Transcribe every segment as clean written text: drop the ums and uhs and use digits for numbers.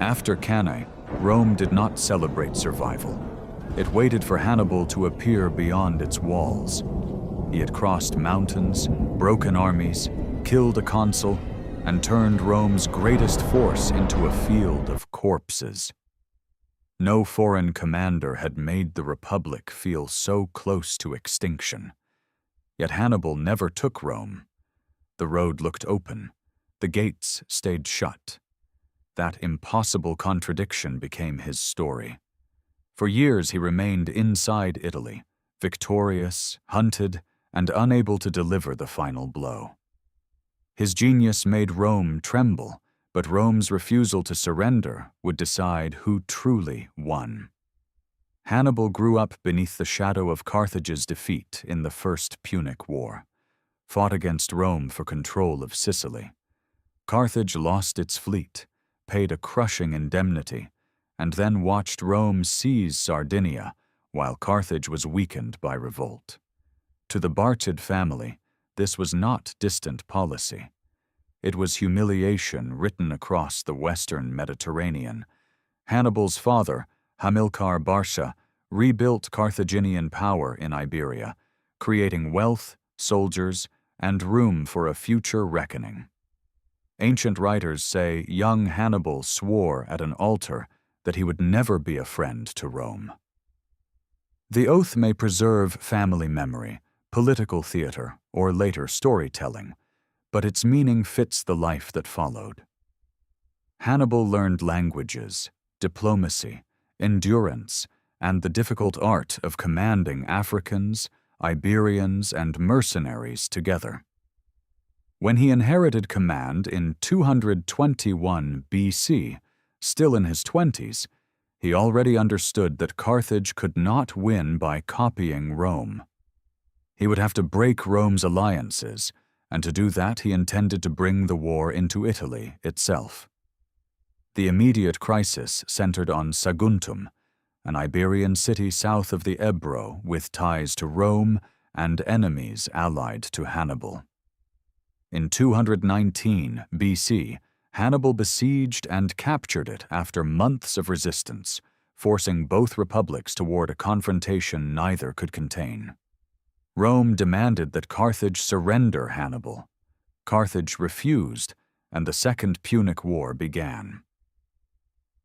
After Cannae, Rome did not celebrate survival. It waited for Hannibal to appear beyond its walls. He had crossed mountains, broken armies, killed a consul, and turned Rome's greatest force into a field of corpses. No foreign commander had made the Republic feel so close to extinction. Yet Hannibal never took Rome. The road looked open. The gates stayed shut. That impossible contradiction became his story. For years he remained inside Italy, victorious, hunted, and unable to deliver the final blow. His genius made Rome tremble, but Rome's refusal to surrender would decide who truly won. Hannibal grew up beneath the shadow of Carthage's defeat in the First Punic War, fought against Rome for control of Sicily. Carthage lost its fleet, paid a crushing indemnity, and then watched Rome seize Sardinia while Carthage was weakened by revolt. To the Barcid family, this was not distant policy. It was humiliation written across the western Mediterranean. Hannibal's father, Hannibal Barca, rebuilt Carthaginian power in Iberia, creating wealth, soldiers, and room for a future reckoning. Ancient writers say young Hannibal swore at an altar that he would never be a friend to Rome. The oath may preserve family memory, political theater, or later storytelling, but its meaning fits the life that followed. Hannibal learned languages, diplomacy, endurance, and the difficult art of commanding Africans, Iberians, and mercenaries together. When he inherited command in 221 BC, still in his 20s, he already understood that Carthage could not win by copying Rome. He would have to break Rome's alliances, and to do that he intended to bring the war into Italy itself. The immediate crisis centered on Saguntum, an Iberian city south of the Ebro with ties to Rome and enemies allied to Hannibal. In 219 BC, Hannibal besieged and captured it after months of resistance, forcing both republics toward a confrontation neither could contain. Rome demanded that Carthage surrender Hannibal. Carthage refused, and the Second Punic War began.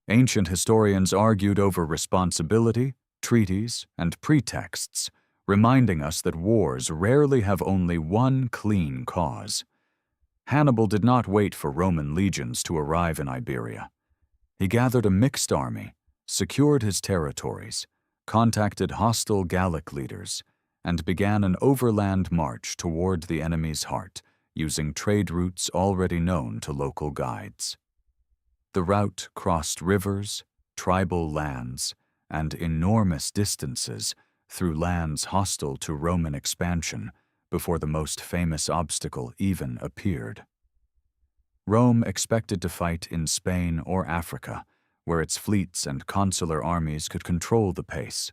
Ancient historians argued over responsibility, treaties, and pretexts, reminding us that wars rarely have only one clean cause. Hannibal did not wait for Roman legions to arrive in Iberia. He gathered a mixed army, secured his territories, contacted hostile Gallic leaders, and began an overland march toward the enemy's heart, using trade routes already known to local guides. The route crossed rivers, tribal lands, and enormous distances through lands hostile to Roman expansion before the most famous obstacle even appeared. Rome expected to fight in Spain or Africa, where its fleets and consular armies could control the pace.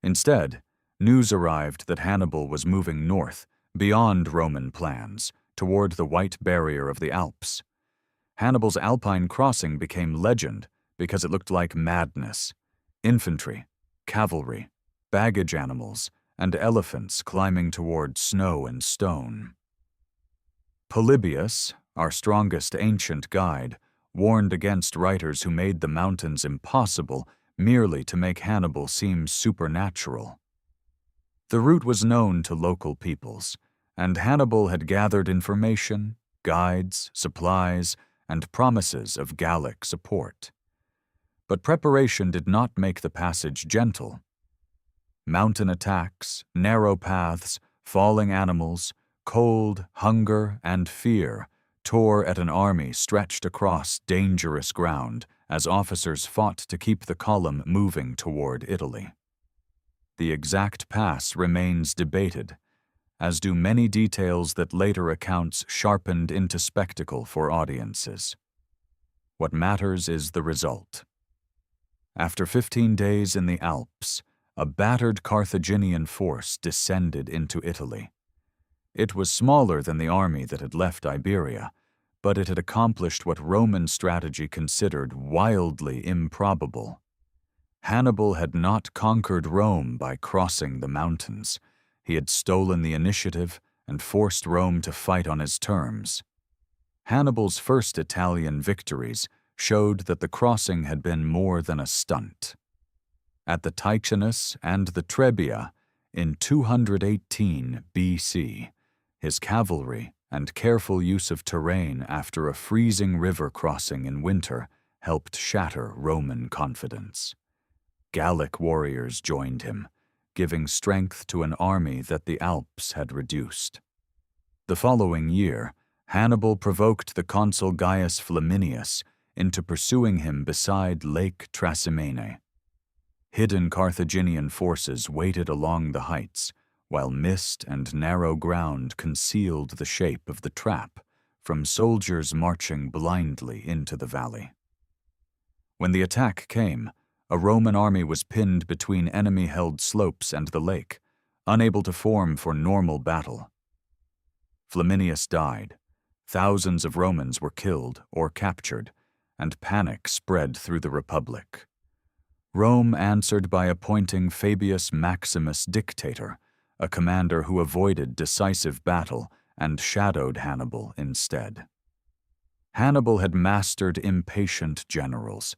Instead, news arrived that Hannibal was moving north, beyond Roman plans, toward the White Barrier of the Alps. Hannibal's Alpine crossing became legend because it looked like madness. Infantry, cavalry, baggage animals, and elephants climbing toward snow and stone. Polybius, our strongest ancient guide, warned against writers who made the mountains impossible merely to make Hannibal seem supernatural. The route was known to local peoples, and Hannibal had gathered information, guides, supplies, and promises of Gallic support. But preparation did not make the passage gentle. Mountain attacks, narrow paths, falling animals, cold, hunger, and fear tore at an army stretched across dangerous ground as officers fought to keep the column moving toward Italy. The exact pass remains debated, as do many details that later accounts sharpened into spectacle for audiences. What matters is the result. After 15 days in the Alps, a battered Carthaginian force descended into Italy. It was smaller than the army that had left Iberia, but it had accomplished what Roman strategy considered wildly improbable. Hannibal had not conquered Rome by crossing the mountains. He had stolen the initiative and forced Rome to fight on his terms. Hannibal's first Italian victories showed that the crossing had been more than a stunt. At the Ticinus and the Trebia, in 218 BC, his cavalry and careful use of terrain after a freezing river crossing in winter helped shatter Roman confidence. Gallic warriors joined him, giving strength to an army that the Alps had reduced. The following year, Hannibal provoked the consul Gaius Flaminius into pursuing him beside Lake Trasimene. Hidden Carthaginian forces waited along the heights, while mist and narrow ground concealed the shape of the trap from soldiers marching blindly into the valley. When the attack came, a Roman army was pinned between enemy-held slopes and the lake, unable to form for normal battle. Flaminius died. Thousands of Romans were killed or captured, and panic spread through the Republic. Rome answered by appointing Fabius Maximus dictator, a commander who avoided decisive battle and shadowed Hannibal instead. Hannibal had mastered impatient generals,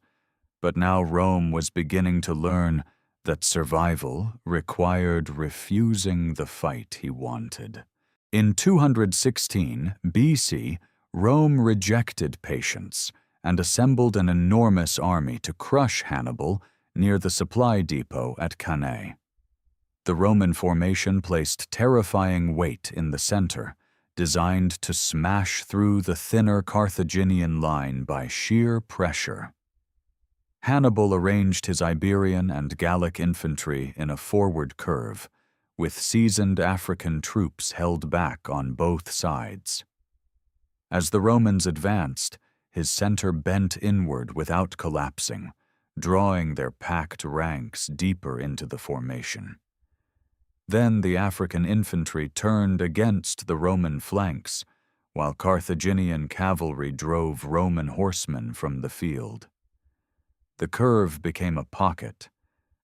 but now Rome was beginning to learn that survival required refusing the fight he wanted. In 216 BC, Rome rejected patience and assembled an enormous army to crush Hannibal near the supply depot at Cannae. The Roman formation placed terrifying weight in the center, designed to smash through the thinner Carthaginian line by sheer pressure. Hannibal arranged his Iberian and Gallic infantry in a forward curve, with seasoned African troops held back on both sides. As the Romans advanced, his center bent inward without collapsing, drawing their packed ranks deeper into the formation. Then the African infantry turned against the Roman flanks, while Carthaginian cavalry drove Roman horsemen from the field. The curve became a pocket,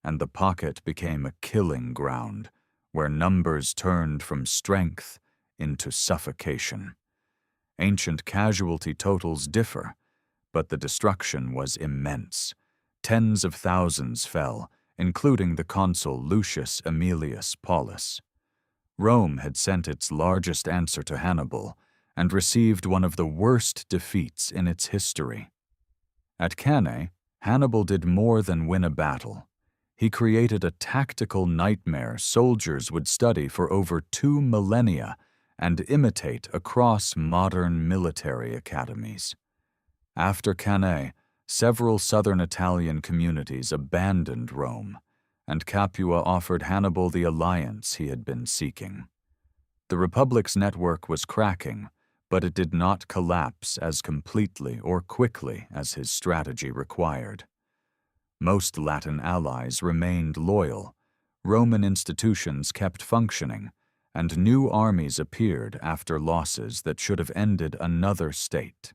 and the pocket became a killing ground, where numbers turned from strength into suffocation. Ancient casualty totals differ, but the destruction was immense. Tens of thousands fell, including the consul Lucius Aemilius Paulus. Rome had sent its largest answer to Hannibal and received one of the worst defeats in its history. At Cannae, Hannibal did more than win a battle. He created a tactical nightmare soldiers would study for over 2 millennia and imitate across modern military academies. After Cannae, several southern Italian communities abandoned Rome, and Capua offered Hannibal the alliance he had been seeking. The Republic's network was cracking, but it did not collapse as completely or quickly as his strategy required. Most Latin allies remained loyal, Roman institutions kept functioning, and new armies appeared after losses that should have ended another state.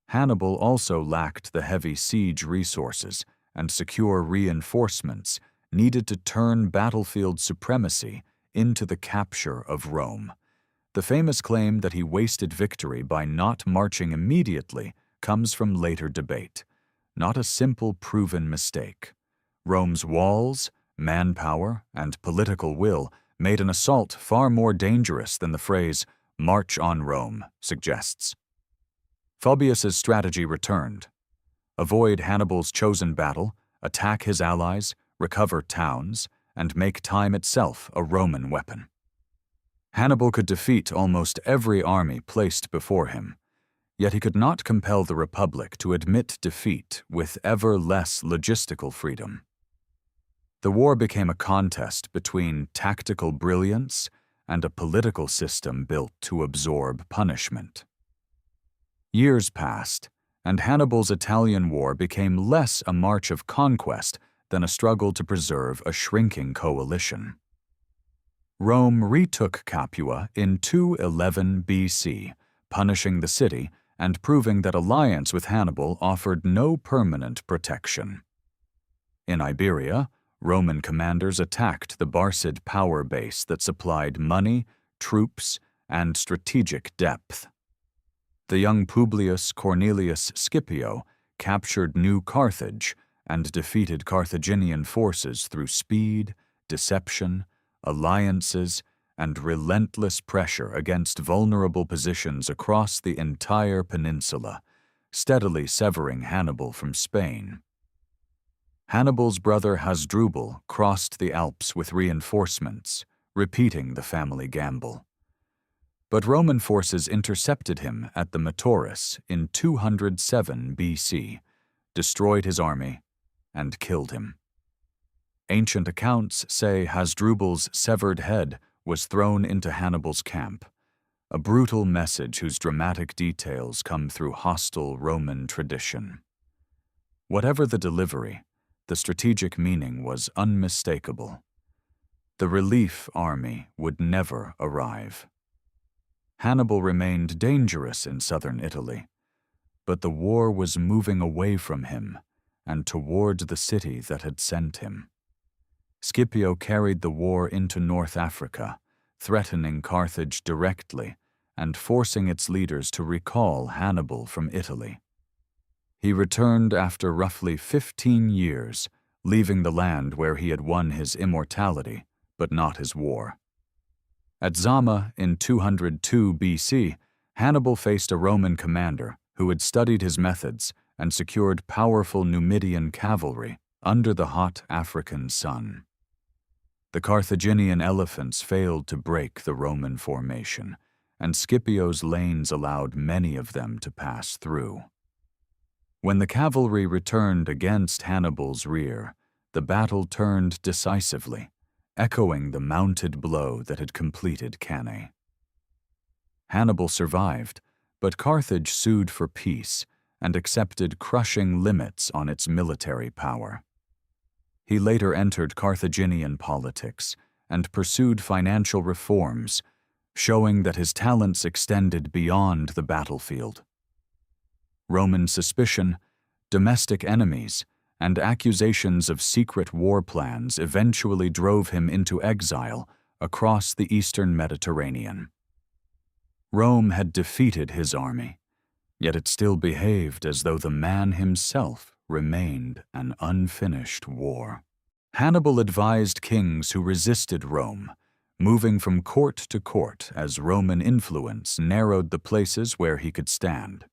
Hannibal also lacked the heavy siege resources and secure reinforcements needed to turn battlefield supremacy into the capture of Rome. The famous claim that he wasted victory by not marching immediately comes from later debate, not a simple proven mistake. Rome's walls, manpower, and political will made an assault far more dangerous than the phrase "march on Rome" suggests. Fabius's strategy returned. Avoid Hannibal's chosen battle, attack his allies, recover towns, and make time itself a Roman weapon. Hannibal could defeat almost every army placed before him, yet he could not compel the Republic to admit defeat with ever less logistical freedom. The war became a contest between tactical brilliance and a political system built to absorb punishment. Years passed, and Hannibal's Italian war became less a march of conquest than a struggle to preserve a shrinking coalition. Rome retook Capua in 211 BC, punishing the city and proving that alliance with Hannibal offered no permanent protection. In Iberia, Roman commanders attacked the Barcid power base that supplied money, troops, and strategic depth. The young Publius Cornelius Scipio captured New Carthage and defeated Carthaginian forces through speed, deception, alliances, and relentless pressure against vulnerable positions across the entire peninsula, steadily severing Hannibal from Spain. Hannibal's brother Hasdrubal crossed the Alps with reinforcements, repeating the family gamble. But Roman forces intercepted him at the Metaurus in 207 BC, destroyed his army, and killed him. Ancient accounts say Hasdrubal's severed head was thrown into Hannibal's camp, a brutal message whose dramatic details come through hostile Roman tradition. Whatever the delivery, the strategic meaning was unmistakable. The relief army would never arrive. Hannibal remained dangerous in southern Italy, but the war was moving away from him and toward the city that had sent him. Scipio carried the war into North Africa, threatening Carthage directly and forcing its leaders to recall Hannibal from Italy. He returned after roughly 15 years, leaving the land where he had won his immortality, but not his war. At Zama in 202 BC, Hannibal faced a Roman commander who had studied his methods and secured powerful Numidian cavalry under the hot African sun. The Carthaginian elephants failed to break the Roman formation, and Scipio's lanes allowed many of them to pass through. When the cavalry returned against Hannibal's rear, the battle turned decisively, echoing the mounted blow that had completed Cannae. Hannibal survived, but Carthage sued for peace and accepted crushing limits on its military power. He later entered Carthaginian politics and pursued financial reforms, showing that his talents extended beyond the battlefield. Roman suspicion, domestic enemies, and accusations of secret war plans eventually drove him into exile across the eastern Mediterranean. Rome had defeated his army, yet it still behaved as though the man himself remained an unfinished war. Hannibal advised kings who resisted Rome, moving from court to court as Roman influence narrowed the places where he could stand.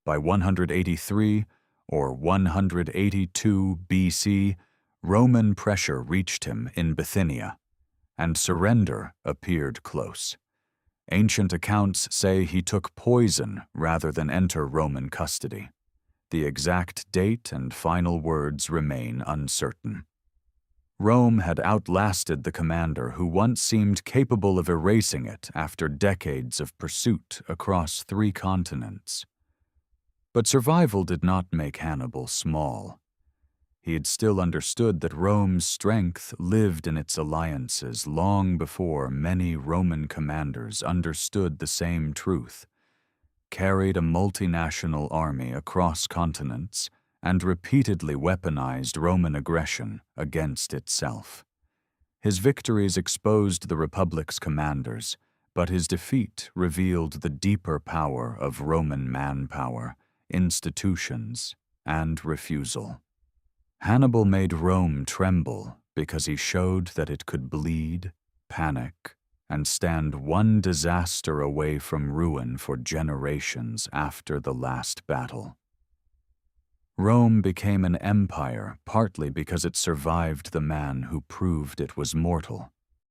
By 183 or 182 BC, Roman pressure reached him in Bithynia, and surrender appeared close. Ancient accounts say he took poison rather than enter Roman custody. The exact date and final words remain uncertain. Rome had outlasted the commander who once seemed capable of erasing it after decades of pursuit across 3 continents. But survival did not make Hannibal small. He had still understood that Rome's strength lived in its alliances long before many Roman commanders understood the same truth, carried a multinational army across continents, and repeatedly weaponized Roman aggression against itself. His victories exposed the Republic's commanders, but his defeat revealed the deeper power of Roman manpower, institutions, and refusal. Hannibal made Rome tremble because he showed that it could bleed, panic, and stand one disaster away from ruin for generations after the last battle. Rome became an empire partly because it survived the man who proved it was mortal.